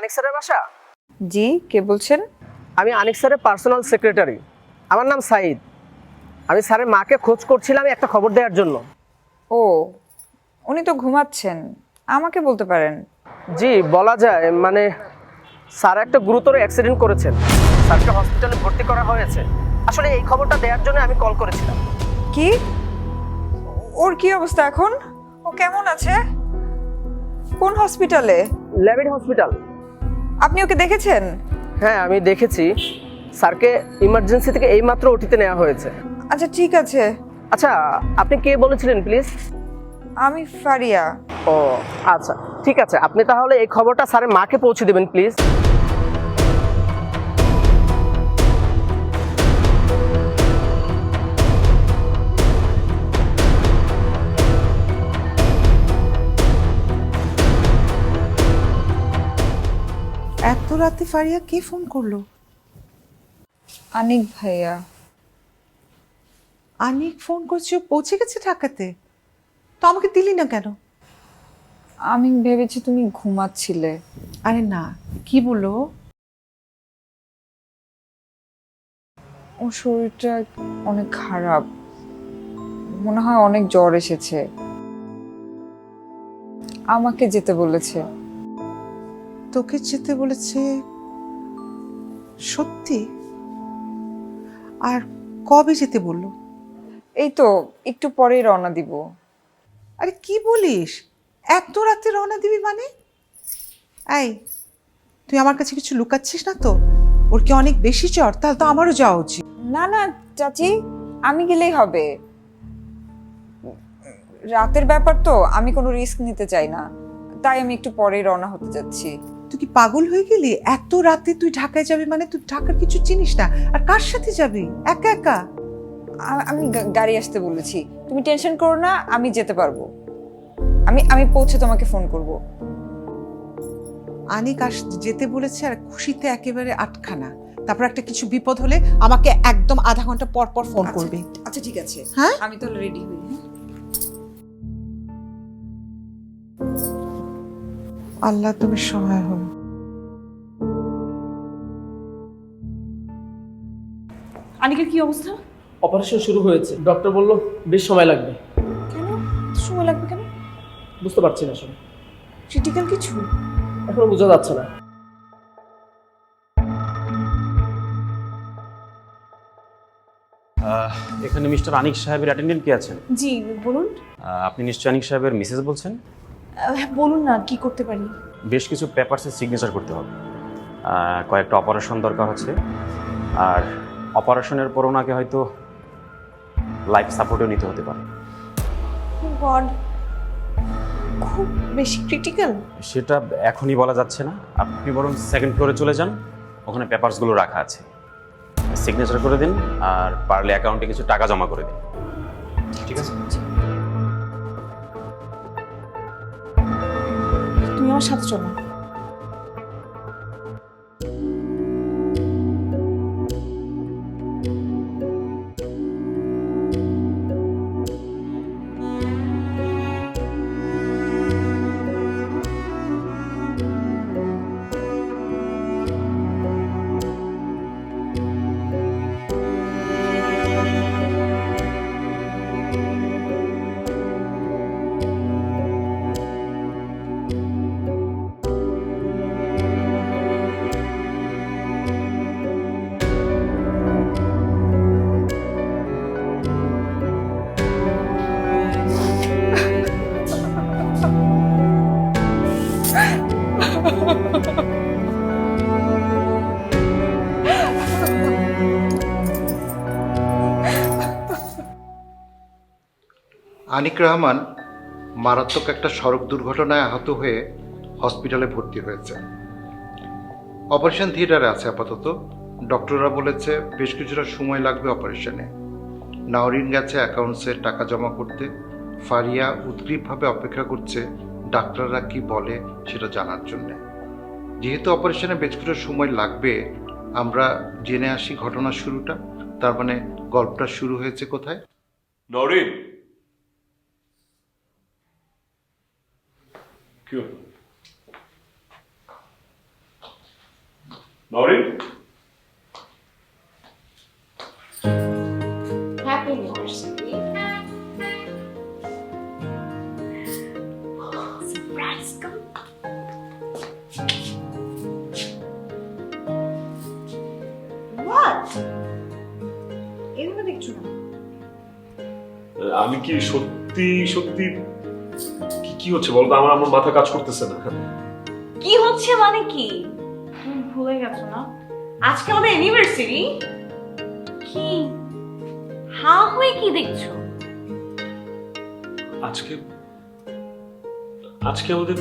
আনিক স্যারের বাসা? জি, কে বলছেন? আমি আনিক স্যারের পার্সোনাল সেক্রেটারি। আমার নাম সাঈদ। আমি স্যারের মাকে খোঁজ করছিলাম একটা খবর দেওয়ার জন্য। ও, উনি তো ঘুমাচ্ছেন, আমাকে বলতে পারেন। জি, বলা যায়। মানে স্যার একটা গুরুতর অ্যাক্সিডেন্ট করেছেন, স্যারকে হসপিটালে ভর্তি করা হয়েছে। আসলে এই খবরটা দেওয়ার জন্য আমি কল করেছিলাম। কি? ওর কি অবস্থা এখন? ও কেমন আছে? কোন হসপিটালে? ল্যাভিড হসপিটাল। আপনি ওকে দেখেছেন? হ্যাঁ, আমি দেখেছি। স্যারকে ইমার্জেন্সি থেকে এইমাত্র ওটিতে নেওয়া হয়েছে। আচ্ছা ঠিক আছে। আচ্ছা, আপনি কে বলেছিলেন প্লিজ? আমি ফারিয়া। ও আচ্ছা, ঠিক আছে। আপনি তাহলে এই খবরটা স্যারের মাকে পৌঁছে দেবেন প্লিজ। এত রাতে ফারিয়া কে ফোন করলো? আনিক ভাইয়া। আনিক ফোন করছে, ও পৌঁছে গেছে ঢাকাতে? তো আমাকে দিলি না কেন? আমি ভেবেছি তুমি ঘুমাচ্ছিলে। আরে না, কি বললো? ওর শরীরটা অনেক খারাপ, মনে হয় অনেক জ্বর এসেছে। আমাকে যেতে বলেছে। তোকে যেতে বলেছে? সত্যি? আর কবে যেতে বললো? এই তো একটু পরেই রওনা দিব। আরে কি বলিস, এত রাতে রওনা দিবি মানে? এই, তুই আমার কাছে কিছু লুকাচ্ছিস না তো? ওর কি অনেক বেশি জ্বর? তাহলে তো আমারও যাওয়া উচিত। না না চাচি, আমি গেলেই হবে। রাতের ব্যাপার তো, আমি কোনো রিস্ক নিতে চাই না, তাই আমি একটু পরেই রওনা হতে যাচ্ছি। তুই কি পাগল হয়ে গেলি? এত রাতে তুই ঢাকায় যাবি মানে? তুই ঢাকার কিছু চিনিস না। আর কার সাথে যাবি? একা একা? আমি গাড়ি আসতে বলেছি, তুমি টেনশন করো না, আমি যেতে পারবো। আমি আমি পৌঁছে তোমাকে ফোন করব। আনিক যেতে বলেছে আর খুশিতে একেবারে আটখানা। তারপর একটা কিছু বিপদ হলে আমাকে একদম আধা ঘন্টা পর পর ফোন করবে। আচ্ছা ঠিক আছে, হ্যাঁ? আমি তাহলে রেডি হই। আল্লাহ তুমি সহায় হও। আনিকের কি অবস্থা? অপারেশন শুরু হয়েছে, ডক্টর বলল বেশ সময় লাগবে। কেন সময় লাগবে কেন? বুঝতে পারছি না আসলে, ক্রিটিক্যাল কিছু? এখনো বোঝা যাচ্ছে না। এখানে মিস্টার আনিক সাহেবের অ্যাটেন্ডেন্ট কে আছেন? জি বলুন। আপনি নিশ্চয়ই আনিক সাহেবের মিসেস বলছেন? হ্যাঁ, বলুন না কি করতে পারি। বেশ কিছু পেপারসে সিগনেচার করতে হবে। কয়েকটা অপারেশন দরকার হচ্ছে, আর অপারেশনের পর ওনাকে হয়তো লাইফ সাপোর্টও নিতে হতে পারে। গড, খুব বেশি ক্রিটিক্যাল? সেটা এখনই বলা যাচ্ছে না। আপনি বরং সেকেন্ড ফ্লোরে চলে যান, ওখানে পেপারসগুলো রাখা আছে। সিগনেচার করে দিন, আর পারলে অ্যাকাউন্টে কিছু টাকা জমা করে দিন। ঠিক আছে? তুমি আমার সাথে চলো। আনিক রহমান মারাত্মক একটা সড়ক দুর্ঘটনায় আহত হয়ে হসপিটালে ভর্তি হয়েছে। অপারেশন থিয়েটারে আছে আপাতত। ডক্টররা বলেছে বেশ কিছুটা সময় লাগবে অপারেশনে। নাওরিন গেছে অ্যাকাউন্টসে টাকা জমা করতে। ফারিয়া উদ্গ্রীবভাবে অপেক্ষা করছে ডাক্তাররা কি বলে সেটা জানার জন্যে। যেহেতু অপারেশনে বেশ কিছুটা সময় লাগবে, আমরা জেনে আসি ঘটনার শুরুটা। তার মানে গল্পটা শুরু হয়েছে কোথায়? নরিন, কি হলো? Maureen? Happy anniversary. Surprise come. What? এভাবে দেখছো না? আমি কি সত্যি সত্যি কি হচ্ছে বলতো? আমার আমার মাথা কাজ করতেছে না। কি হচ্ছে মানে কি? তুমি ভুলে গেছো না আজকে আমাদের অ্যানিভার্সারি? কি হা হয়ে কি দেখছো? আজকে আজকে আমাদের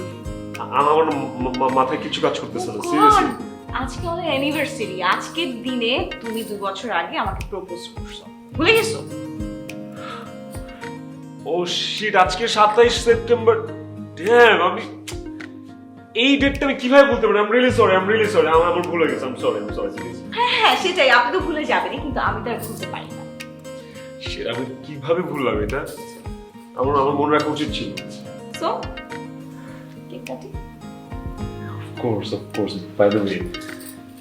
আমার মাথায় কিছু কাজ করতেছে না, সিরিয়াসলি। আজকে আমাদের অ্যানিভার্সারি। আজকের দিনে তুমি 2 বছর আগে আমাকে প্রপোজ করছো, ভুলে গেছো? ও শিট, আজকে 27 সেপ্টেম্বর। ড্যাম, আমি এই ডেটটা আমি কিভাবে বলতে পারি? I am really sorry. আমার ভুলে গেছে। I am sorry seriously. হ্যাঁ সেটাই, আপনি তো ভুলে যাবেনই, কিন্তু আমি তো আর ভুলতে পারি না। সেটা আমি কিভাবে ভুললাম এটা? আমার মনে রাখা উচিত ছিল। সো কেক কাটি। Of course. By the way,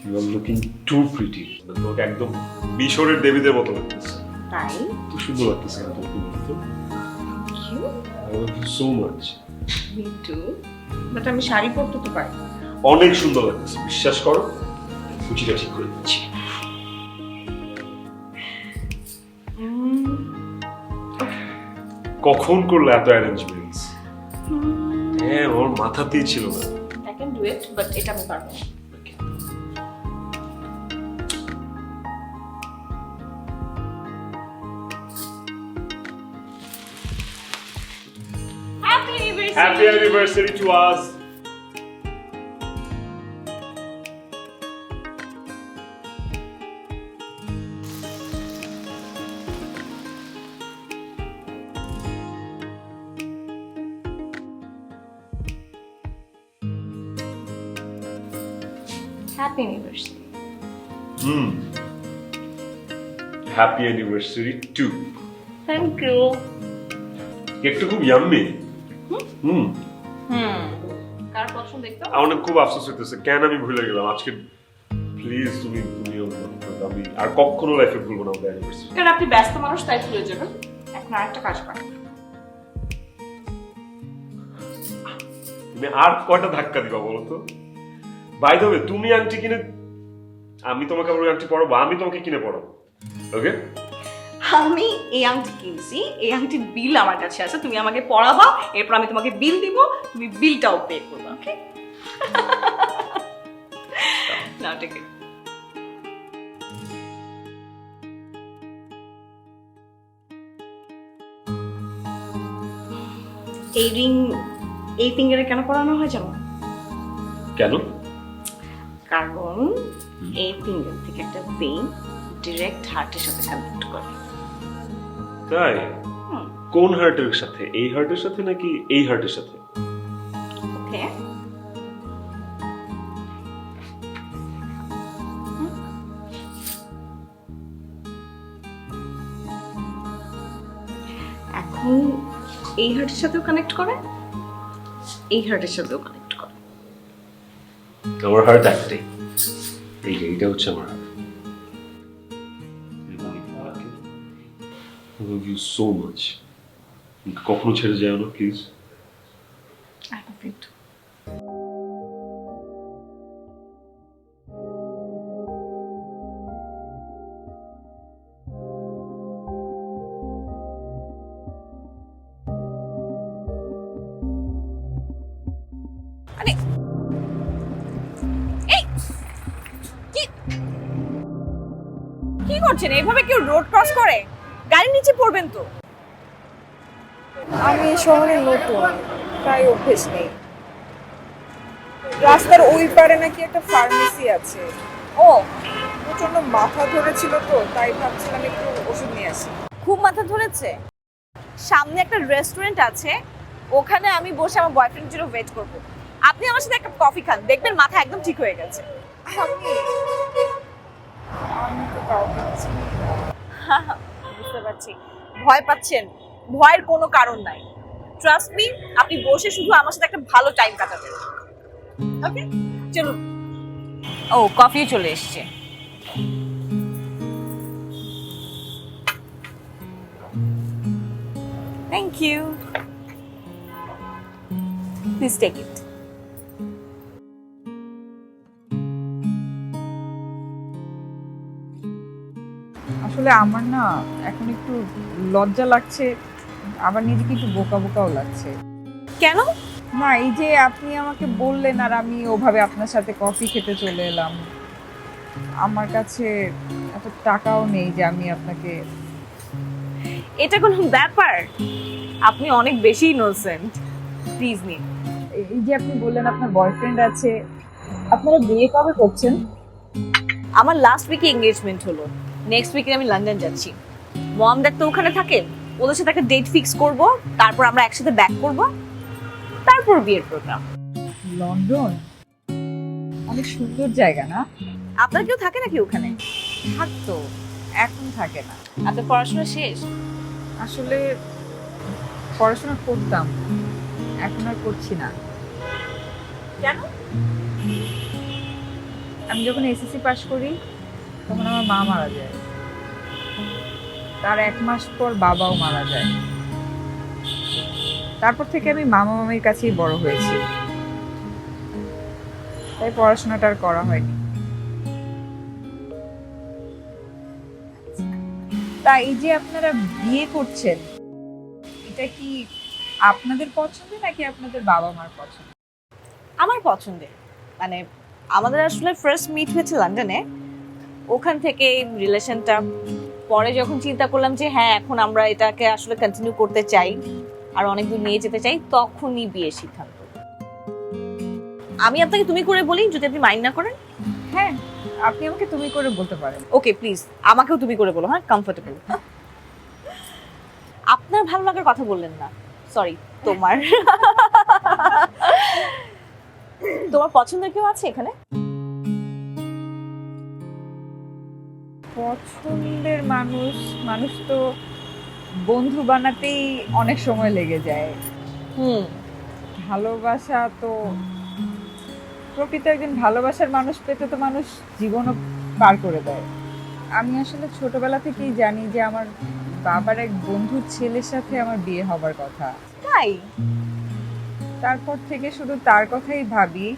you are looking too pretty. তোমাকে একদম মিশরের দেবীদের মতো লাগতেছে। তাই তো সুন্দর লাগতেছে তোমাকে বলতো। কিউ I love you so much. Me too, but আমি শাড়ি পরতে তো পারি। অনেক সুন্দর লাগতেছে, বিশ্বাস করো। কুচিটা ঠিক করে দিচ্ছি। কখন করলে এত অ্যারেঞ্জমেন্টস? হ্যাঁ, ওর মাথাতেই ছিল না। I can do it, but এটা আমি পারবো না। Happy anniversary to us. Happy anniversary. Happy anniversary too. Thank you. কেকটা খুব ইয়াম্মি। কার পছন্দ দেখতে? আমার না খুব আফসোস হইতেছে, কেন আমি ভুলে গেলাম। আজকে প্লিজ তুমিও আমি আর কখনো লাইফে ভুলবো না আমাদের অ্যানিভার্সারি। কারণ আপনি ব্যস্ত মানুষ, তাই ভুলে যাবেন। এখন আরেকটা কাজ করেন। তুমি আর কয়টা ধাক্কা দিবা বলো তো? বাই দ্য ওয়ে, তুমি আংটি কিনে আমি তোমাকে আবার আংটি পরাবো, আমি তোমাকে কিনে পরাবো। ওকে? আমি এই আংটি কিনছি, এই আংটির বিল আমার কাছে আছে। তুমি আমাকে পড়াবা, এরপর আমি তোমাকে বিল দিব, তুমি বিলটাও পে করবে। ওকে? নাও টেক ইট। এই রিং এই ফিঙ্গারে কেন পরানো হয় জানো? কেন? কারণ এই ফিঙ্গার থেকে একটা পেইন ডিরেক্ট হার্টের সাথে কানেক্ট করে। তাই? কোন হার্টের সাথে? এই হার্টের সাথে নাকি এই হার্টের সাথে? ওকে, এখন এই হার্টের সাথেও কানেক্ট করে, এই হার্টের সাথেও কানেক্ট করে। আমার হার্ট একটাই, এইটা হচ্ছে আমার heart. I love you so much. কখনো ছেড়ে যাও না please. I love you too. কি করছেন? এইভাবে কেউ রোড ক্রস করে? গাড়ির নিচে পড়বেন তো। আমি শহরে নতুন, তাই অভ্যেস নেই। রাস্তার ওই পারে নাকি একটা ফার্মেসি আছে। ও, প্রচন্ড মাথা ধরেছিল তো, তাই ভাবছিলাম একটু ওষুধ নিয়ে আসি। খুব মাথা ধরেছে? সামনে একটা রেস্টুরেন্ট আছে, ওখানে আমি বসে আমার বয়ফ্রেন্ডের জন্য ওয়েট করব। আপনি আমার সাথে একটা কফি খান, দেখবেন মাথা একদম ঠিক হয়ে গেছে। আমি তো কাউকে চিনি না। বুঝতে পারছি, ভয় পাচ্ছেন। ভয়ের কোনো কারণ নাই। ট্রাস্ট মি, আপনি বসে শুধু আমার সাথে একটা ভালো টাইম কাটাবেন। ওকে, চলুন। ও কফি চলে এসছে। Thank you, please take it. আসলে আমার না এখন একটু লজ্জা লাগছে, আবার নিজেকে একটু বোকা বোকাও লাগছে। কেন? না, এই যে আপনি আমাকে বললেন আর আমি ওভাবে আপনার সাথে কফি খেতে চলে এলাম, আমার কাছে এত টাকাও নেই যে আমি আপনাকে। এটা কোনো ব্যাপার? আপনি অনেক বেশি ইনোসেন্ট, প্লিজ নিন। এই যে আপনি বললেন আপনার বয়ফ্রেন্ড আছে, আপনারা বিয়ে কবে করছেন? আমার লাস্ট উইকে এঙ্গেজমেন্ট হলো, নেক্সট উইকে আমি লন্ডন যাচ্ছি। মম ড্যাড তো ওখানে থাকে, ওদের সাথে একটা ডেট ফিক্স করব, তারপর আমরা একসাথে ব্যাক করব, তারপর বিয়ের প্রোগ্রাম। লন্ডন অনেক সুন্দর জায়গা না? আপনার কেউ থাকে নাকি ওখানে? থাকতো, এখন থাকে না। আপনার পড়াশোনা শেষ? আসলে পড়াশোনা করতাম, এখন আর করছি না। কেন? আমি যখন এসএসসি পাশ করি তখন আমার মা মারা যায়, তার 1 মাস পর বাবাও মারা যায়। তারপর থেকে আমি মামা মামির কাছেই বড় হয়েছি, তাই পড়াশোনাটা আর করা হয়নি। তাই এই যে আপনারা বিয়ে করছেন, এটা কি আপনাদের পছন্দ নাকি আপনাদের বাবা মার পছন্দ? আমার পছন্দের, মানে আমাদের আসলে ফার্স্ট মিট হয়েছে লন্ডনে, ওখান থেকে রিলেশনটা। পরে যখন চিন্তা করলাম যে হ্যাঁ এখন আমরা এটাকে আসলে কন্টিনিউ করতে চাই আর অনেক দূর নিয়ে যেতে চাই, তখনই বিয়ের সিদ্ধান্ত। আমি আপনাকে তুমি করে বলি যদি আপনি মাইন্ড না করেন। হ্যাঁ, আপনি আমাকে তুমি করে বলতে পারেন। ওকে প্লিজ, আমাকেও তুমি করে বলো, হ্যাঁ কমফোর্টেবল। আপনার ভালো লাগার কথা বললেন না, সরি, তোমার। তোমার পছন্দের কেউ আছে এখানে? পছন্দের মানুষ মানুষ তো বন্ধু বানাতেই অনেক সময় লেগে যায়। হুম, ভালোবাসা তো প্রকৃত একজন ভালোবাসার মানুষ পেতে তো মানুষ জীবনও পার করে দেয়। আমি আসলে ছোটবেলা থেকেই জানি যে আমার বাবার এক বন্ধুর ছেলের সাথে আমার বিয়ে হবার কথা। তাই? তারপর থেকে শুধু তার কথাই ভাবি,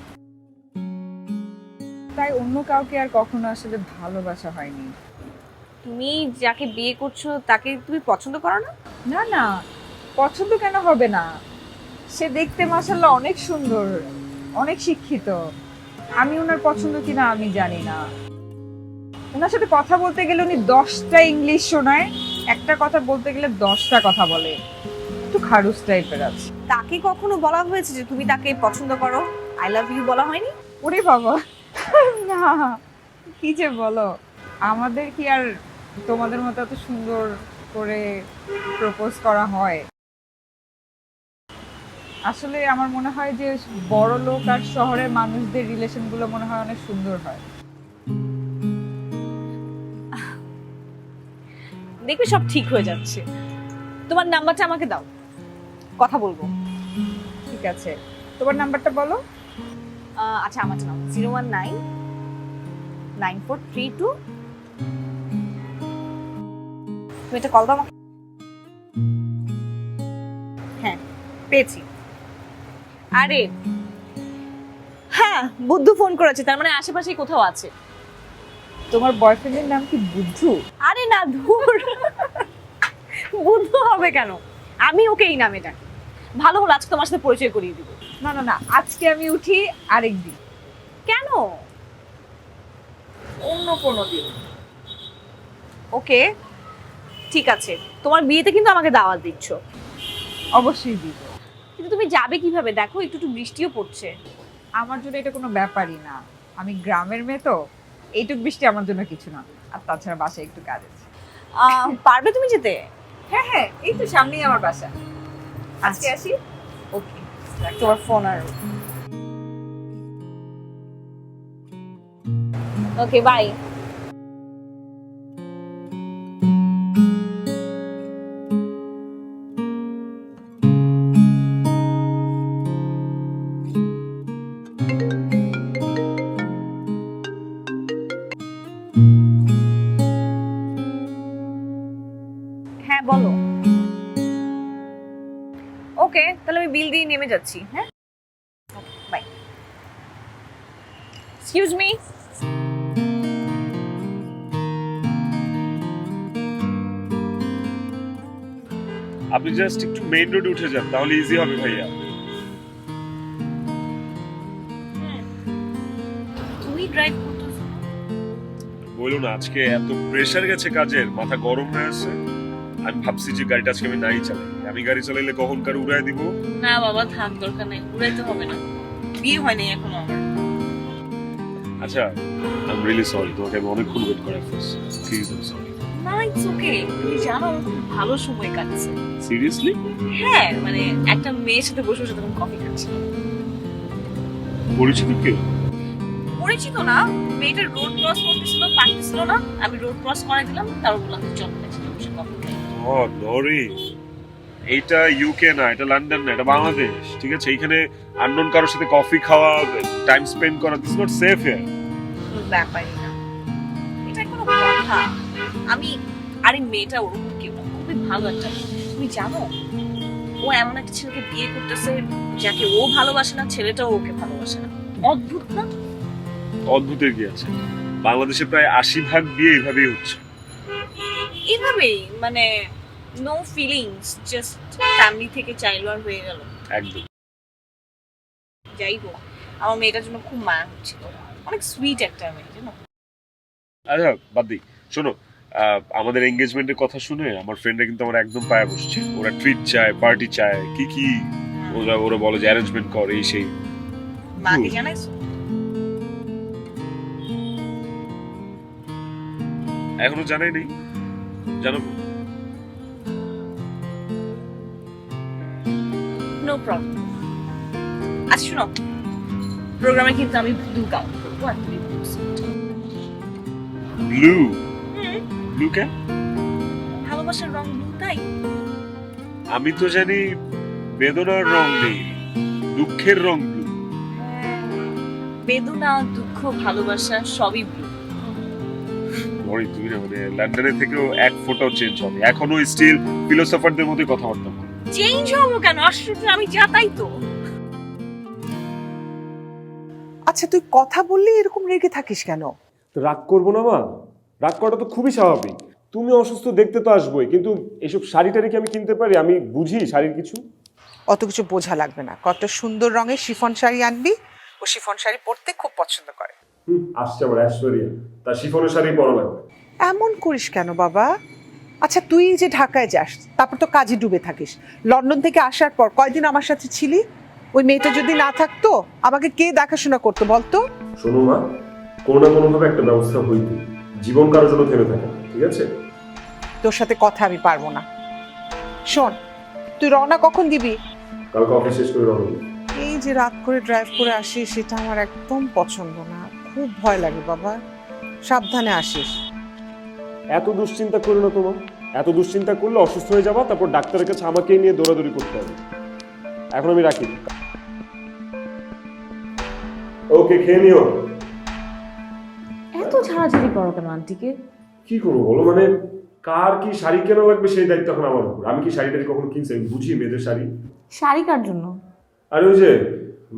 তাই অন্য কাউকে আর কখনো আসলে ভালোবাসা হয়নি। তুমি যাকে বিয়ে করছো তাকে তুমি পছন্দ করো না? না না, পছন্দ কেন হবে না? সে দেখতে মাশাআল্লাহ অনেক সুন্দর, অনেক শিক্ষিত। আমি ওনার পছন্দ কিনা আমি জানি না। ওনার সাথে কথা বলতে গেলে উনি 10টা ইংলিশ শোনায়, একটা কথা বলতে গেলে 10টা কথা বলে, একটু খারুস টাইপের আছে। তাকে কখনো বলা হয়েছে যে তুমি তাকে পছন্দ করো, আই লাভ ইউ বলা হয়নি? ওরে বাবা, না, কি যে বলো, আমাদের কি আর তোমাদের মতো এত সুন্দর করে প্রপোজ করা হয়? আসলে আমার মনে হয় যে বড় লোক আর শহরের মানুষদের রিলেশনগুলো মনে হয় অনেক সুন্দর হয়। দেখবে সব ঠিক হয়ে যাচ্ছে। তোমার নাম্বারটা আমাকে দাও, কথা বলবো। ঠিক আছে, তোমার নাম্বারটা বলো। আচ্ছা আমারটা নাও, 0199432। তুমি একটা কল দাও আমাকে। হ্যাঁ পেয়েছি। আরে হ্যাঁ, বুদ্ধু ফোন করেছে, তার মানে আশেপাশেই কোথাও আছে। তোমার বয়ফ্রেন্ডের নাম কি বুদ্ধু? আরে না, ধুর, বুদ্ধু হবে কেন? আমি ওকে এই নামে ডাকি। ভালো হলো আজকে তোমার সাথে পরিচয় করিয়ে দিব। না না না, আজকে আমি উঠি, আরেকদিন। কেন? অন্য কোনো দিন। ওকে ঠিক আছে, তোমার বিয়েতে কিন্তু আমাকে দাওয়াত দিচ্ছ। অবশ্যই দিব। কিন্তু তুমি যাবে কিভাবে? দেখো একটু একটু বৃষ্টিও পড়ছে। আমার জন্য এটা কোনো ব্যাপারই না, আমি গ্রামের মেয়ে তো, এইটুক বৃষ্টি আমার জন্য কিছু না। আর তাছাড়া বাসায় একটু কাজ আছে। পারবে তুমি যেতে? হ্যাঁ হ্যাঁ, এই তো সামনেই আমার বাসা। আজকে আসি। ওকে, তোমার ফোন আর ওকে বাই। হ্যাঁ বলো। ওকে, তাহলে আমি বিল দিয়ে নেমে যাচ্ছি। হ্যাঁ, বাই। Excuse me. আপনি জাস্ট একটু মেইন রোডে উঠে যান, তাহলে ইজি হবে ভাইয়া। তুমি ড্রাইভ করতেছো? বলুন না, আজকে এত প্রেসার গেছে কাজের, মাথা গরম হয়ে আছে। আমি ভাবছি যে গাড়িটা আজকে আমি নাই চালাই, আমি গাড়ি চালাইলে কখন কার উড়াই দিব। না বাবা, থাক, দরকার নাই, উড়াইতে হবে না, বিয়ে হয়নি এখনো আমার। আচ্ছা, আই এম রিয়েলি সরি, তোমাকে আমি অনেকক্ষণ ওয়েট করাই ফেলছি। Please, I am sorry. না, ইটস ওকে। তুমি জানো আমার খুব ভালো সময় কাটছে। সিরিয়াসলি? হ্যাঁ, মানে একটা মেয়ের সাথে বসে বসে তখন কফি খাচ্ছিলাম। পরিচিত কেউ? পরিচিত না, মেয়েটা রোড ক্রস করতেছিল, পারতেছিল না, আমি রোড ক্রস করে দিলাম, তারপর বললাম চল একসাথে বসে কফি খাই। ও নরি, এইটা ইউকে না, এটা লন্ডন না, এটা বাংলাদেশ, ঠিক আছে? এইখানে আননোন কারোর সাথে কফি খাওয়া, টাইম স্পেন্ড করা, দিস নট সেফ হিয়ার। কোনো ব্যাপারই না, এটা কোনো কথা। আমি, আরে মেয়েটা ওরকম কেউ না, খুবই ভালো একটা মেয়ে। তুমি জানো ও এমন একটা ছেলেকে বিয়ে করতেছে যাকে ও ভালোবাসে না, ছেলেটাও ওকে ভালোবাসে না। অদ্ভুত না? অদ্ভুতের কি আছে, বাংলাদেশে প্রায় 80% বিয়ে এইভাবেই হচ্ছে। এইভাবেই, মানে নো ফিলিংস, জাস্ট ফ্যামিলি থেকে চাইলো আর হয়ে গেল। একদম। যাই হোক, আমার মেয়েটার জন্য খুব মায়া হচ্ছিল, অনেক সুইট একটা মেয়ে, জানো। আচ্ছা বাদ দিই, শোনো, আমাদের এঙ্গেজমেন্টের কথা শুনে আমার ফ্রেন্ডরা কিন্তু আমার একদম পায়ে বসছে। ওরা ট্রিট চায়, পার্টি চায়, কি কি ওরা ওরা বলে যে অ্যারেঞ্জমেন্ট করে এই সেই। মাকে জানাইছো? এখনো জানাই নেই, জানাবো। No problem. আচ্ছা শোনো, প্রোগ্রামে কিন্তু আমি ব্লু কাউন্ট করবো আর তুমি blue suit। ব্লু? ব্লু কেন? ভালোবাসার রং ব্লু, তাই। আমি তো জানি বেদনার রং নেই, দুঃখের রং ব্লু। বেদনা, দুঃখ, ভালোবাসা সবই ব্লু। নরি, তুমি না মানে লন্ডনে থেকেও এক ফোঁটাও চেঞ্জ হবে, এখনো স্টিল ফিলোসফারদের মতোই কথাবার্তা বলো। চেঞ্জ হবো কেন? আশ্চর্য, আমি যা তাই তো। আচ্ছা তুই কথা বললি এরকম রেগে থাকিস কেন? তো রাগ করবো না মা, রাগ করাটা তো খুবই স্বাভাবিক। তুমি অসুস্থ দেখতে তো আসবোই, কিন্তু এসব শাড়ি টাড়ি কি আমি কিনতে পারি? আমি বুঝি শাড়ির কিছু। অত কিছু বোঝা লাগবে না, কত সুন্দর রঙের শিফন শাড়ি আনবি, ও শিফন শাড়ি পরতে খুব পছন্দ করে। আসছে আমার ঐশ্বরিয়া, তার শিফনের শাড়ি পরা লাগবে। এমন করিস কেন বাবা? আচ্ছা তুই যে ঢাকায় যাস, তারপর তো কাজে ডুবে থাকিস, লন্ডন থেকে আসার পর কয়দিন আমার সাথে ছিলি? ওই মেয়েটা যদি না থাকতো আমাকে কে দেখাশোনা করতো বলতো? শোনো মা, কোনো না কোনোভাবে একটা ব্যবস্থা হইতো, জীবন কারোর জন্য থেমে থাকে না, ঠিক আছে? তোর সাথে কথা আমি পারবো না। শোন, তুই রওনা কখন দিবি? কালকে অফিস শেষ করে রওনা দিই। এই যে রাত করে ড্রাইভ করে আসিস, সেটা আমার একদম পছন্দ না, খুব ভয় লাগে বাবা, সাবধানে আসিস। এত দুশ্চিন্তা করো না তোমার, এত দুশ্চিন্তা করলে অসুস্থ হয়ে যাবা, তারপর ডাক্তারের কাছে আমাকেই নিয়ে দৌড়াদৌড়ি করতে হবে। এখন আমি রাখি। ওকে, খেয়ে নিও। এত ঝাড়াঝাড়ি করো কেন আন্টিকে? কি করবো বলো, মানে কার কি শাড়ি কেনা লাগবে সেই দায়িত্ব এখন আমার উপর। আমি কি শাড়ি টাড়ি কখনো কিনছি? আমি বুঝি মেয়েদের শাড়ি। শাড়ি কার জন্য? আর ওই যে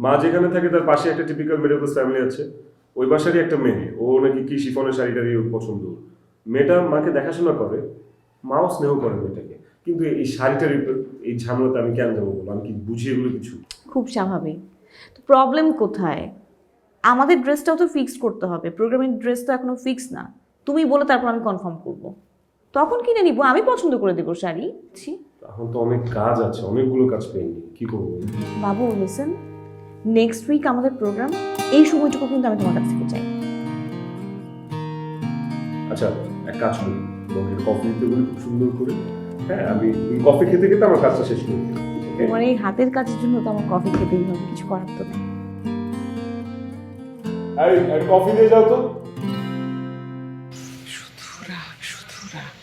মা যেখানে থাকে তার পাশে একটা টিপিক্যাল মিডল ক্লাস ফ্যামিলি আছে, ওই বাসারই একটা মেয়ে, ও নাকি কি শিফনের শাড়ি টাড়ি ওর পছন্দ। মেয়েটা মাকে দেখাশোনা করে, মাও স্নেহ করে মেয়েটাকে, কিন্তু এই শাড়িটার এই ঝামেলাতে আমি কেন যাবো বলো? আমি কি বুঝি এগুলো কিছু? খুব স্বাভাবিক। তো প্রবলেম কোথায়? আমাদের ড্রেসটাও তো ফিক্সড করতে হবে, প্রোগ্রামের ড্রেস তো এখনো ফিক্স না। তুমি বলে তারপর আমি কনফার্ম করব, তখন কিনে নিব, আমি পছন্দ করে দেবো শাড়ি। এখন তো অনেক কাজ আছে, অনেকগুলো কাজ পেন্ডিং, কি করবো? বাবু লিসেন, নেক্সট উইক আমাদের প্রোগ্রাম, এই সময়টুকু কিন্তু আমি তোমার কাছ থেকে চাই। আচ্ছা এক কাজ করি, তোমাকে কফি দিতে বলি খুব সুন্দর করে। হ্যাঁ, আমি কফি খেতে খেতে আমার কাজটা শেষ করি। তোমার এই হাতের কাজের জন্য তো আমার কফি খেতেই হবে, কিছু করার তো নেই। এই কফি দিয়ে যাও তো। শুধু রাগ, শুধু রাগ।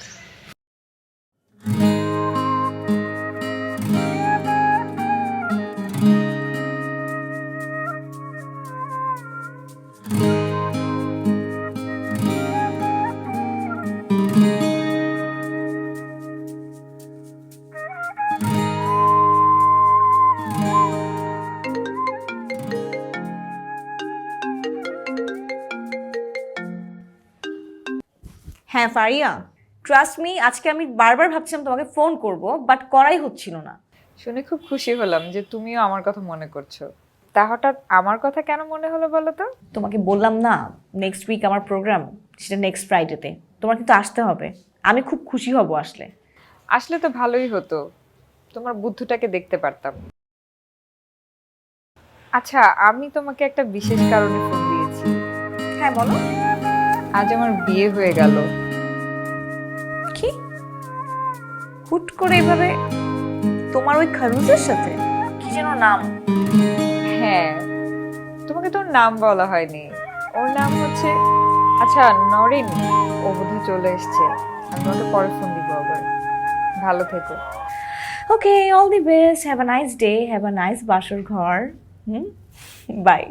হ্যাঁ ফারিয়া, ট্রাস্ট মি, আজকে আমি বারবার ভাবছিলাম তোমাকে ফোন করব, বাট করাই হচ্ছিল না। শুনে খুব খুশি হলাম যে তুমিও আমার কথা মনে করছো। তা হঠাৎ আমার কথা কেন মনে হলো বলো তো? তোমাকে বললাম না নেক্সট উইক আমার প্রোগ্রাম, সেটা নেক্সট ফ্রাইডেতে। তোমার কিন্তু আসতে হবে, আমি খুব খুশি হব আসলে। আসলে তো ভালোই হতো, তোমার বুদ্ধুটাকে দেখতে পারতাম। আচ্ছা, আমি তোমাকে একটা বিশেষ কারণে ফোন দিয়েছি। হ্যাঁ বলো। আজ আমার বিয়ে হয়ে গেল। কি হুট করে এভাবে? তোমার ওই খারুজের সাথে? কি যেন নাম? হ্যাঁ, তোমাকে তোর নাম বলা হয়নি। ওর নাম হচ্ছে, আচ্ছা নরিন, ও বোধহয় চলে এসছে। আমি তোমাকে পরে ফোন দিব আবার। ভালো থেকো। Okay, all the best, have a nice day, have a nice বাসর ঘর। বাই।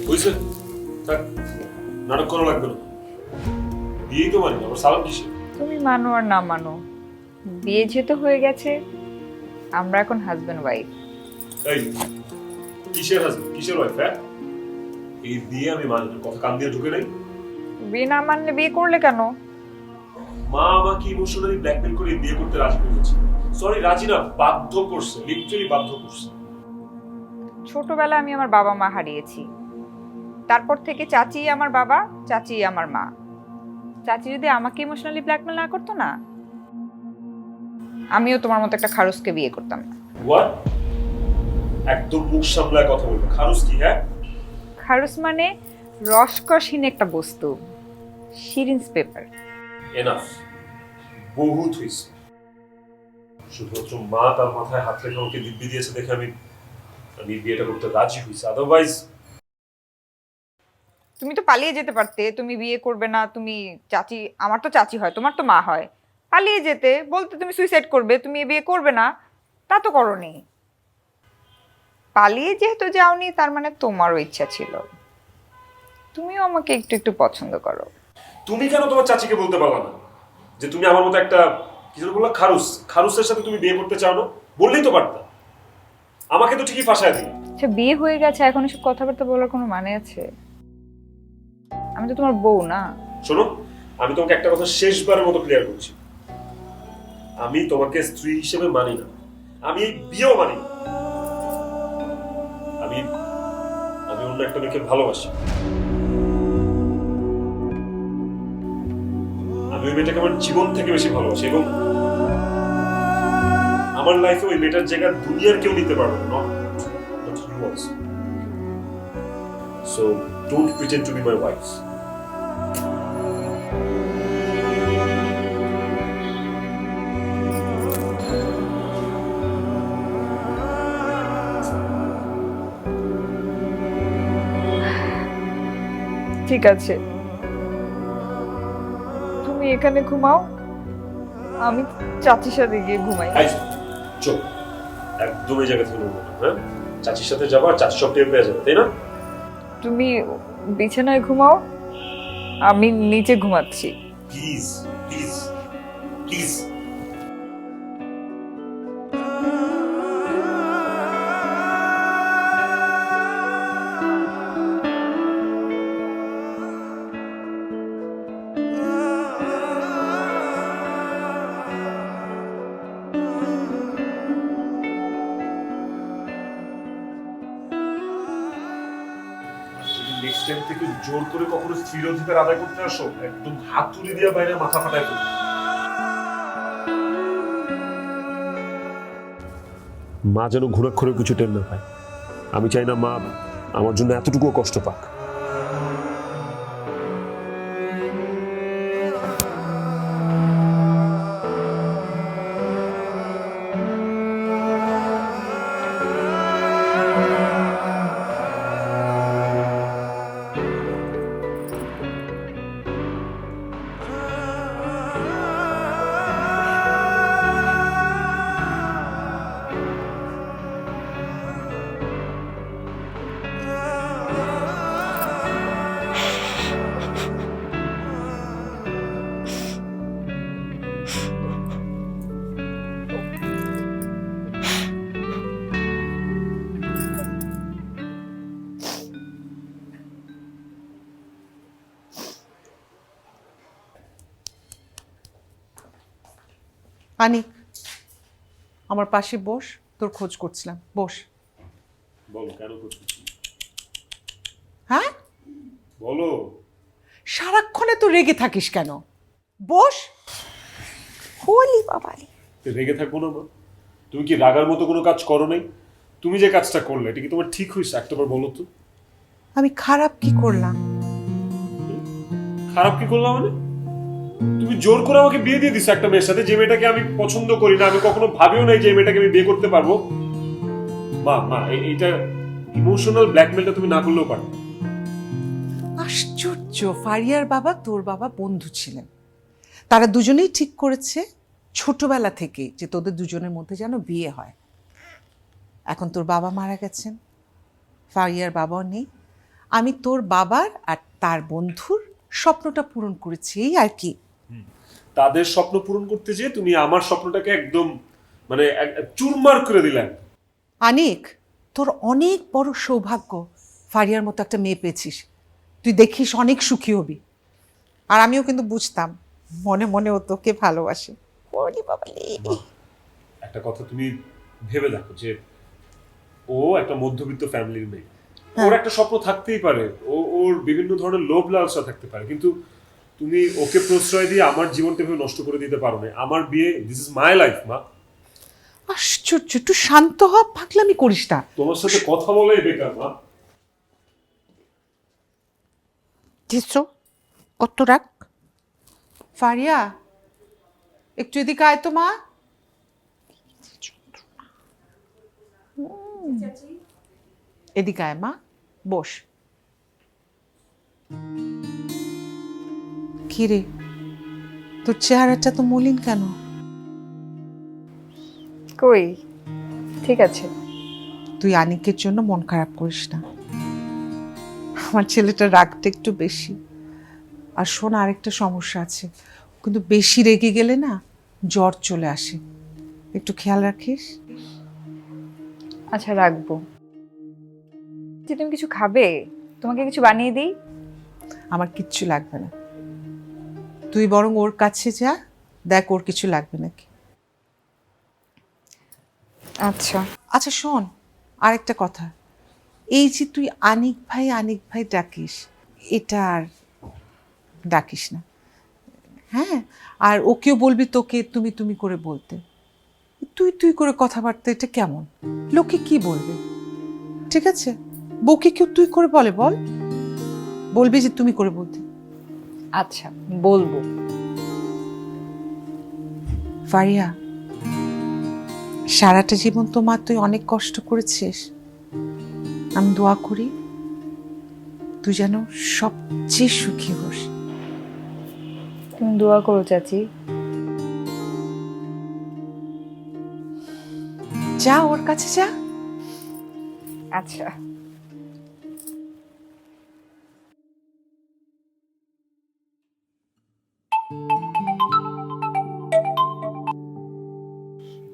বুঝছে? থাক, নাটক করা লাগবে না। বিয়েই তো মানি না, আবার সালাম কিসে? তুমি মানো আর না মানো, বিয়ে যেহেতু হয়ে গেছে, আমরা এখন হাজবেন্ড ওয়াইফ। এই কিসের হাজবেন্ড, কিসের ওয়াইফ? হ্যাঁ, এই বিয়ে আমি মানি না, কথা কান দিয়ে ঢুকে নেই। বিয়ে না মানলে বিয়ে করলে কেন? মা আমাকে ইমোশনালি ব্ল্যাকমেল করে বিয়ে করতে রাজি করেছে। সরি, রাজি না, বাধ্য করছে, লিটারালি বাধ্য করছে। ছোটবেলায় আমি আমার বাবা মা হারিয়েছি, তারপর থেকে চাচি আমার বাবা, চাচি আমার মা। চাচি যদি আমাকে ইমোশনালি ব্ল্যাকমেল না করতো না, আমিও তোমার মতো একটা খারুসকে বিয়ে করতাম না। হোয়াট? একদম মুখ সামলায় কথা বলবে। খারুস কি? হ্যাঁ, খারুস মানে রসকসহীন একটা বস্তু, শিরিন্স পেপার। এনাফ, বহুত হয়েছে। শুধুমাত্র মা তার মাথায় হাত রেখে আমাকে দিব্যি দিয়েছে দেখে আমি বিয়েটা করতে রাজি হয়েছি। আদারওয়াইজ তুমি তো পালিয়ে যেতে পারতে, তুমি বিয়ে করবে না, তুমি চাচি, আমার তো চাচি হয়, তোমার তো মা হয়, পালিয়ে যেতে বলতে তুমি সুইসাইড করবে, তুমি এ বিয়ে করবে না, তা তো করনি। পালিয়ে যেহেতু যাওনি, তার মানে তোমারও ইচ্ছা ছিল। তুমিও আমাকে একটু একটু পছন্দ করো। তুমি কেন তোমার চাচিকে বলতে পারলা না যে তুমি আমার মতো একটা, কি যেন বললা, খারুস, খারুসের সাথে তুমি বিয়ে করতে চাও না? বললেই তো পারতা। আমাকে তো ঠিকই ফাঁসায় দিই। আচ্ছা, বিয়ে হয়ে গেছে, এখন এসব কথাবার্তা বলার কোনো মানে আছে? আমি তো তোমার বউ না। শোনো, আমি তোমাকে একটা কথা শেষবারের মতো ক্লিয়ার করছি, আমি তোমাকে স্ত্রী হিসেবে মানি না, আমি এই বিয়েও মানি না। আমি আমি অন্য একটা মেয়েকে ভালোবাসি। আমি ওই মেয়েটাকে আমার জীবন থেকে বেশি ভালোবাসি, এবং আমার লাইফে ওই মেয়েটার জায়গা দুনিয়ার কেউ নিতে পারবে না, not you also. So don't pretend to be my wife. ঠিক আছে, তুমি এখানে ঘুমাও, আমি চাচির সাথে গিয়ে ঘুমাই। চল, একদম এই জায়গা থেকে নড়বো না, হ্যাঁ? চাচির সাথে যাবো আর চাচি সব টের পেয়ে যাবে, তাই না? তুমি বিছানায় ঘুমাও, আমি নিচে ঘুমাচ্ছি। Please please please. Next time থেকে জোর করে কখনো স্ত্রীর অধিকার আদায় করতে আসো, একদম হাতুড়ি দিয়ে বাইরে মাথা ফাটায় ফেলবে। মা যেন ঘোরাক্ষরে কিছু টের না পায়। আমি চাই না মা আমার জন্য এতটুকুও কষ্ট পাক। আনিক, আমার পাশে বস, তোর খোঁজ করছিলাম, বস। বলো কেন করছিস? হ্যাঁ, বলো। সারাক্ষণে তো রেগে থাকিস কেন? বস। হোলি বাবালি, রেগে থাকবো না মা? তুমি কি রাগার মতো কোনো কাজ করো নাই? তুমি যে কাজটা করলে এটা কি তোমার ঠিক হয়েছে? একটাবার বলো তো। আমি খারাপ কি করলাম? খারাপ কি করলাম মানে? তুমি জোর করে আমাকে বিয়ে দিয়ে দিছো একটা মেয়ের সাথে, যে মেয়েটাকে আমি পছন্দ করি না, আমি কখনো ভাবিও নাই যে এই মেয়েটাকে আমি বিয়ে করতে পারবো। মা মা এইটা ইমোশনাল ব্ল্যাকমেলটা তুমি না করলেও পারো। আশ্চর্য, ফারিয়ার বাবা তোর বাবা বন্ধু ছিলেন, তারা দুজনেই ঠিক করেছে ছোটবেলা থেকে যে তোদের দুজনের মধ্যে যেন বিয়ে হয়। এখন তোর বাবা মারা গেছেন, ফারিয়ার বাবাও নেই, আমি তোর বাবার আর তার বন্ধুর স্বপ্নটা পূরণ করেছি, এই আর কি। তাদের স্বপ্ন পূরণ করতে যে তুমি আমার স্বপ্নটাকে একদম মানে চুরমার করে দিলেন। আনিক, তোর অনেক বড় সৌভাগ্য, ফারিয়ার মতো একটা মেয়ে পেয়েছিস। তুই দেখিস অনেক সুখী হবি। আর আমিও কিন্তু বুঝতাম মনে মনে ও তোকে ভালোবাসে। একটা কথা তুমি ভেবে দেখো যে ও একটা মধ্যবিত্ত ফ্যামিলির মেয়ে, ওর একটা স্বপ্ন থাকতেই পারে, ওর বিভিন্ন ধরনের লোভ লালসা থাকতে পারে, কিন্তু তুমি ওকে প্রশ্রয় দিয়ে আমার জীবনটা এভাবে নষ্ট করে দিতে পারো না। আমার বিয়ে, দিস ইজ মাই লাইফ মা। আশ্চর্য, একটু শান্ত হ, পাগলামি করিস না। তোমার সাথে কথা বলাই বেকার মা। কত রাখ। ফারিয়া, একটু এদিকে আয় তো মা। এদিকে আয় মা, বস। কি রে, তোর চেহারাটা তো মলিন কেন? কই, ঠিক আছে। তুই আনিকের জন্য মন খারাপ করিস না, আমার ছেলেটার রাগটা একটু বেশি। আর শোন, আরেকটা সমস্যা আছে, কিন্তু বেশি রেগে গেলে না জ্বর চলে আসে, একটু খেয়াল রাখিস। আচ্ছা, রাখবো। যে তুমি কিছু খাবে? তোমাকে কিছু বানিয়ে দিই? আমার কিচ্ছু লাগবে না, তুই বরং ওর কাছে যা, দেখ ওর কিছু লাগবে নাকি। আচ্ছা। আচ্ছা শোন, আরেকটা কথা, এই যে তুই আনিক ভাই ডাকিস, এটা আর ডাকিস না, হ্যাঁ? আর ওকেও বলবি তোকে তুমি তুমি করে বলতে। তুই করে কথাবার্তা, এটা কেমন? লোকে কি বলবে? ঠিক আছে, বউকে কেউ তুই করে বলে? বলবি যে তুমি করে বলতে। আচ্ছা, বলবো। ফারিয়া, সারাটা জীবন তো মা তুই অনেক কষ্ট করেছিস, আমি দোয়া করি তুই যেন সবচেয়ে সুখী হোস। তুমি দোয়া করো চাচি। যা ওর কাছে যা। আচ্ছা।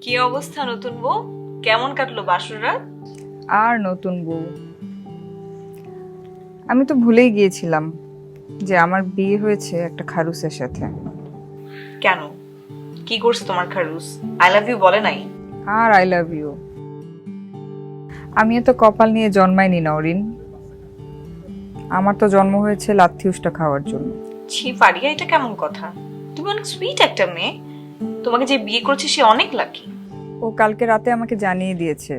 কি অবস্থা নতুন বউ? কেমন কাটলো বাসর রাত? আর নতুন বউ, আমি তো ভুলেই গিয়েছিলাম যে আমার বিয়ে হয়েছে একটা খারুসের সাথে। কেন, কি করছে তোমার খারুস? আই লাভ ইউ বলে নাই? আর আই লাভ ইউ, আমিও তো কপাল নিয়ে জন্মাইনি নরিন, আমার তো জন্ম হয়েছে লাথি উষ্টা খাওয়ার জন্য। ছি ফারিয়া, এটা কেমন কথা? তুমি অনেক সুইট একটা মেয়ে, তোমাকে যে বিয়ে করছে সে অনেক লাকি। ও কালকে রাতে আমাকে জানিয়ে দিয়েছে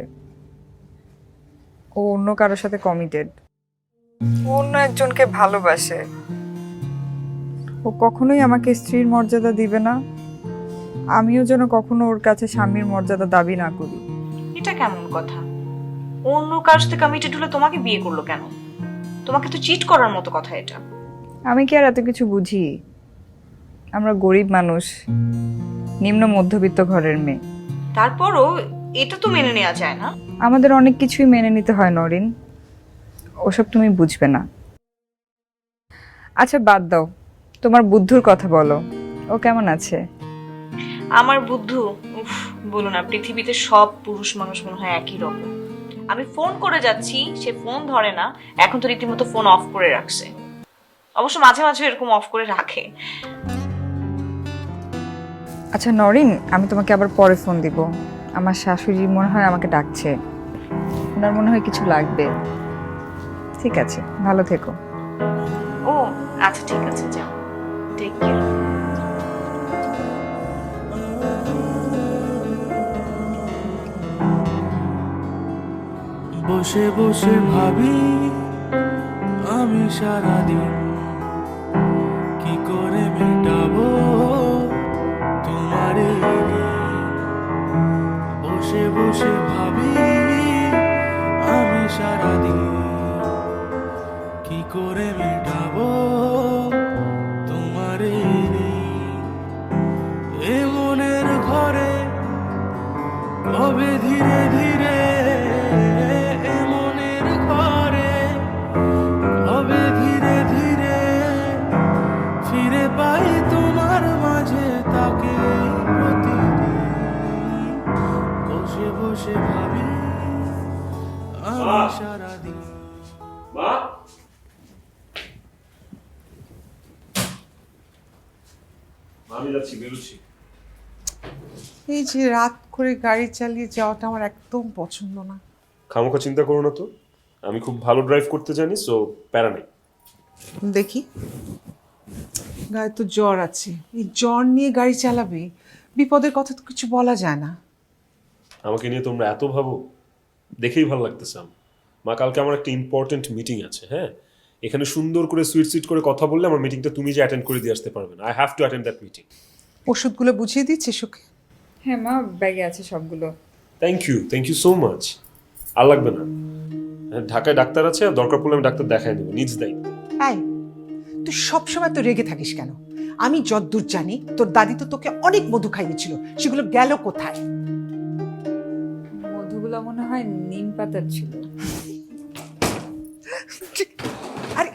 ও অন্য কারোর সাথে কমিটেড, ও অন্য একজনকে ভালোবাসে। ও কখনোই আমাকে স্ত্রীর মর্যাদা দিবে না, আমিও যেন কখনো ওর কাছে স্বামীর মর্যাদা দাবি না করি। এটা কেমন কথা? ও অন্য কারোর সাথে কমিটেড হলে তোমাকে বিয়ে করলো কেন? তোমাকে তো চিট করার মতো কথা এটা। আমি কি আর এত কিছু বুঝি? আমরা গরিব মানুষ, নিম্ন মধ্যবিত্ত ঘরের মেয়ে, তারপরও এটা তো মেনে নেওয়া যায় না। আমাদের অনেক কিছুই মেনে নিতে হয় নরিন, ওসব তুমি বুঝবে না। আচ্ছা বাদ দাও, তোমার বুদ্ধুর কথা বলো, ও কেমন আছে? আমার বুদ্ধু, উফ বলো না, পৃথিবীতে সব পুরুষ মানুষ মনে হয় একই রকম। আমি ফোন করে যাচ্ছি, সে ফোন ধরে না, এখন তো রীতিমতো ফোন অফ করে রাখছে। অবশ্য মাঝে মাঝে এরকম অফ করে রাখে। আচ্ছা নরিন, আমি তোমাকে আবার পরে ফোন দিব। আমার শাশুড়ি মনে হয় আমাকে ডাকছে, ওনার মনে হয় কিছু লাগবে। ঠিক আছে, ভালো থেকো। ও আচ্ছা ঠিক আছে, যাও, টেক কেয়ার। বসে বসে ভাবি আমি সারাদিন কি করে মেটাবো তোমার এই ঋণ। বসে বসে ভাবি আমি সারাদিন কি করে মেটাবো তোমার এই ঋণ। এ মনের ঘরে কবে ধীরে ধীরে পাই তোমার মাঝে তাকে প্রতিদিন বসে বসে ভাবি আমি সারাদিন। মা, আমি যাচ্ছি, বেরোচ্ছি। এই যে রাত করে গাড়ি চালিয়ে যাওয়াটা আমার একদম পছন্দ না। খামোখা চিন্তা করো না তো, আমি খুব ভালো ড্রাইভ করতে জানি, সো প্যারা নেই। দেখি, গায়ে তো জ্বর আছে, এই জ্বর নিয়ে গাড়ি চালাবে, বিপদের কথা তো কিছু বলা যায় না। আমাকে নিয়ে তোমরা এত ভাবো, দেখেই ভালো লাগতেছে আমার। মা, কালকে আমার একটা ইম্পর্টেন্ট মিটিং আছে, হ্যাঁ? এখানে সুন্দর করে সুইট করে কথা বললে আমার মিটিংটা তুমি যে অ্যাটেন্ড করে দিয়ে আসতে পারবে না। I have to attend that meeting. ওষুধগুলো বুঝিয়ে দিচ্ছিস ওকে? হ্যাঁ মা, ব্যাগে আছে সবগুলো। Thank you so much. আর লাগবে না, ঢাকায় ডাক্তার আছে, আর দরকার পড়লে আমি ডাক্তার দেখাই নেবো নিজ দায়িত্ব। এই, তুই সবসময় তো রেগে থাকিস কেন? আমি যতদূর জানি তোর দাদি তো তোকে অনেক মধু খাইয়েছিল, সেগুলো গেল কোথায়? মধুগুলো মনে হয় নিম পাতার ছিল। আরে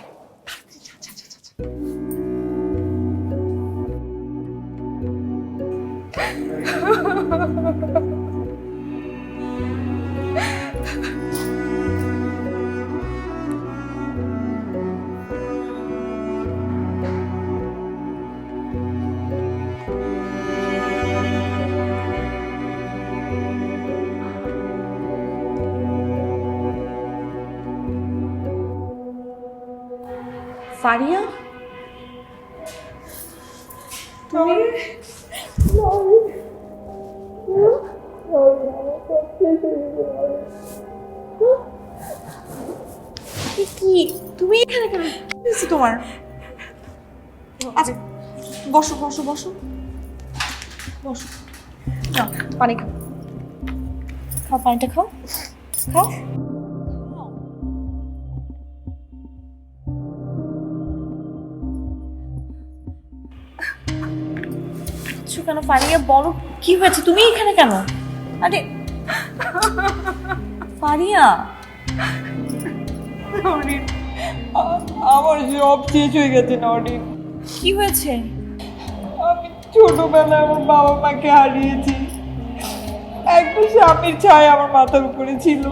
ফারিয়া, তুমি কি তুমি এখানে কেন? কি হয়েছে তোমার? আচ্ছা বসো বসো বসো বসো, নাও পানি খাও, খাও পানিটা খাও, খাও। কেন ফারিয়া, বলো কি হয়েছে? তুমি এখানে কেন? আরে ফারিয়া, আমার জব শেষ হয়ে গেছে নরিন। কি হয়েছে? আমি ছোটবেলায় আমার বাবা মাকে হারিয়েছি, একটা স্বামীর ছায়া আমার মাথার উপরে ছিল,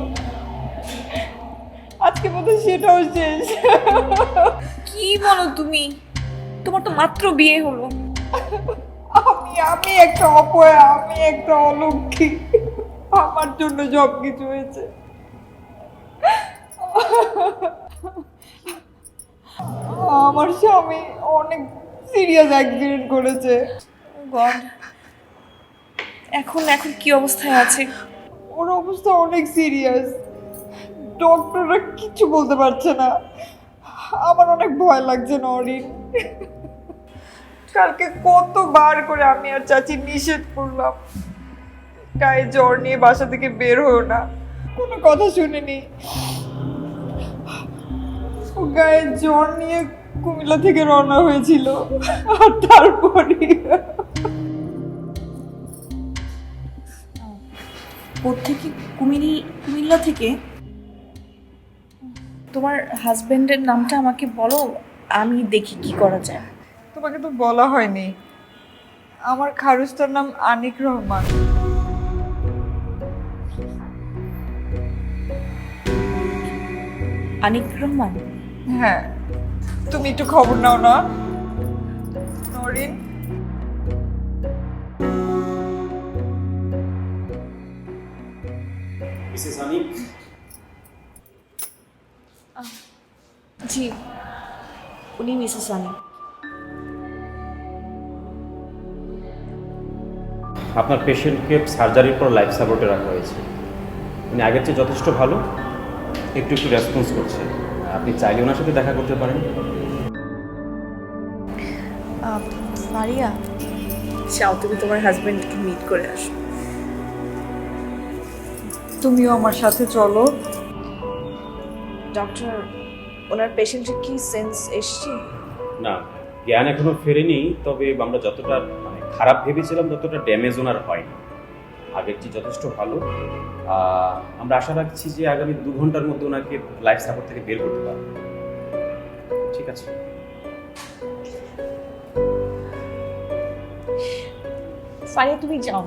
আজকে বোধহয় সেটাও শেষ। কি বলো তুমি? তোমার তো মাত্র বিয়ে হলো। আমি একটা অপয়া, আমি একটা অলক্ষী, আমার জন্য সব কিছু হয়েছে। আমার স্বামী অনেক সিরিয়াস অ্যাক্সিডেন্ট করেছে। গড, এখন এখন কি অবস্থায় আছে? ওর অবস্থা অনেক সিরিয়াস, ডক্টররা কিছু বলতে পারছে না। আমার অনেক ভয় লাগছে নরিন। কালকে কতবার করে আমি আর চাচি নিষেধ করলাম, গায়ে জ্বর নিয়ে বাসা থেকে বের হও না, কোনো কথা শুনেনি। ও গায়ে জ্বর নিয়ে কুমিল্লা থেকে রওনা হয়েছিল, আর তারপরে কোত্থেকে? কুমিল্লা থেকে? তোমার হাজবেন্ডের নামটা আমাকে বলো, আমি দেখি কি করা যায়। তোমাকে তো বলা হয়নি, আমার খারুস্তার নাম আনিক রহমান। আনিক রহমান? হ্যাঁ, তুমি একটু খবর নাও না নরিন। মিসেস আনিক, জি, উনি মিসেস আনি। আপনার পেশেন্টকে সার্জারির পর লাইফ সাপোর্টে রাখা হয়েছে। উনি আগের চেয়ে যথেষ্ট ভালো, একটু একটু রেসপন্স করছে। আপনি চাইলে ওনার সাথে দেখা করতে পারেন। মারিয়া, চাও তুমি তোমার হাজবেন্ডকে মিট করে আসো। তুমিও আমার সাথে চলো। ডক্টর, ওনার পেশেন্টের কি সেন্স এসছে? না, জ্ঞান এখনো ফেরেনি, তবে আমরা যতটা খারাপ ভেবেছিলাম ততটা ড্যামেজ ওনার হয়নি। আগের চেয়ে যথেষ্ট ভালো। আমরা আশা রাখছি যে আগামী 2 ঘন্টার মধ্যে ওনাকে লাইফ সাপোর্ট থেকে বের করতে পারবো। ঠিক আছে? ফারিয়া, তুমি যাও।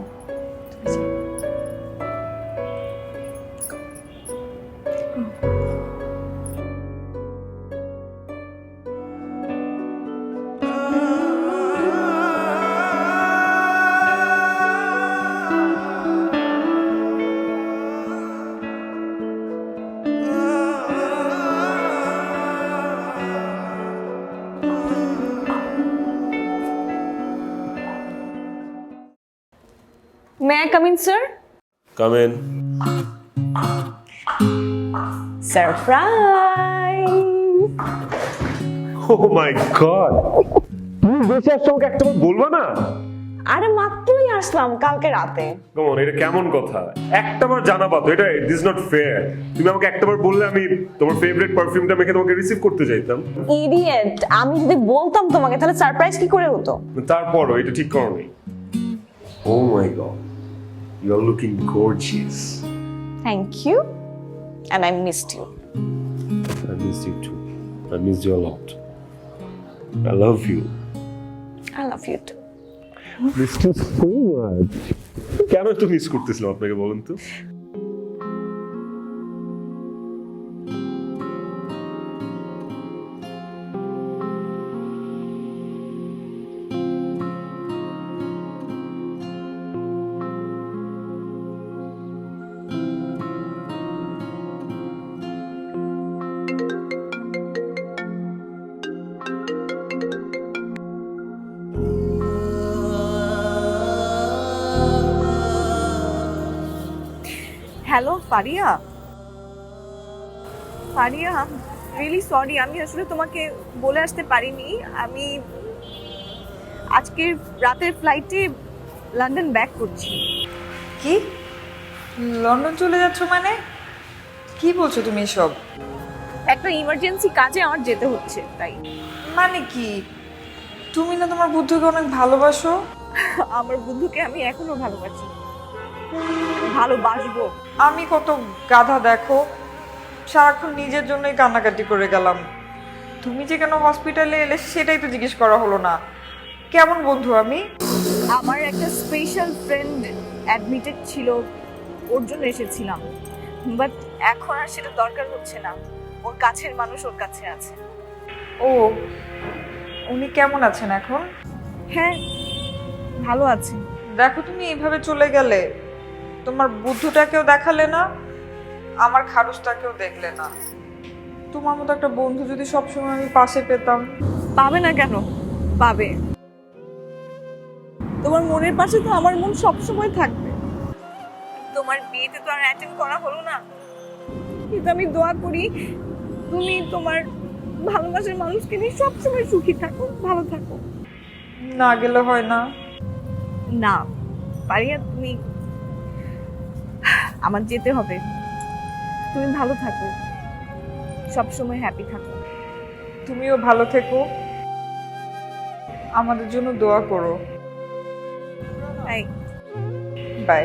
May I come in, sir? Come in. Surprise! Oh my god, তুমি বেঁচে আসছো, আমাকে একটাবার বলবা না? আরে মাত্রই আসলাম কালকে রাতে। কেমন, এটা কেমন কথা? একটাবার জানাবা তো, এটা দিস নট ফেয়ার। তুমি আমাকে একটাবার বললে আমি তোমার ফেভারিট পারফিউমটা মেখে তোমাকে রিসিভ করতে চাইতাম। ইডিয়েট, আমি যদি বলতাম তোমাকে তাহলে সারপ্রাইজ কি করে হতো? তারপরও এটা ঠিক করো নি। Oh my God, you are looking gorgeous. Thank you. And I missed you. I miss you too. I miss you a lot. I love you. I love you too. Miss you so much. কেন তো miss করতেছিলাম আপনাকে বলুন তো? Hello Faria. Faria, really sorry, আমি আসলে তোমাকে বলে আসতে পারিনি। আমি আজকে রাতের ফ্লাইটে লন্ডন ব্যাক করছি। কি, লন্ডন চলে যাচ্ছ মানে? কি বলছো তুমি সব? একটা ইমার্জেন্সি কাজে আমার যেতে হচ্ছে, তাই। মানে কি, তুমি না তোমার বুদ্ধুকে অনেক ভালোবাসো? আমার বন্ধুকে আমি এখনো ভালোবাসি, ভালোবাসবো। আমি কত গাধা দেখো, সারাক্ষণ নিজের জন্যই কান্নাকাটি করে গেলাম। তুমি যে কেন হসপিটালে এলে সেটাই তো জিজ্ঞেস করা হলো না। কেমন বন্ধু আমি? আমার একটা স্পেশাল ফ্রেন্ড অ্যাডমিটেড ছিল, ওর জন্য এসেছিলাম। বাট এখন আর সেটা দরকার হচ্ছে না, ওর কাছের মানুষ ওর কাছে আছে। ও, উনি কেমন আছেন এখন? হ্যাঁ, ভালো আছে। দেখো, তুমি এইভাবে চলে গেলে তোমার বুদ্ধুটাকেও দেখালে না, আমার খারুসটাকেও দেখলে না। তোমার মতো একটা বন্ধু যদি সবসময় আমি পাশে পেতাম। পাবে না কেন? পাবে। তোমার মনের পাশে তো আমার মন সবসময় থাকবে। তোমার বিয়েতে তো আর অ্যাটেন্ড করা হলো না, কিন্তু আমি দোয়া করি তুমি তোমার ভালোবাসার মানুষকে নিয়ে সবসময় সুখী থাকো, ভালো থাকো। না গেলে হয় না? না পারিয়া, তুমি, আমার যেতে হবে। তুমি ভালো থাকো, সবসময় হ্যাপি থাকো। তুমিও ভালো থেকো, আমাদের জন্য দোয়া করো। বাই। বাই।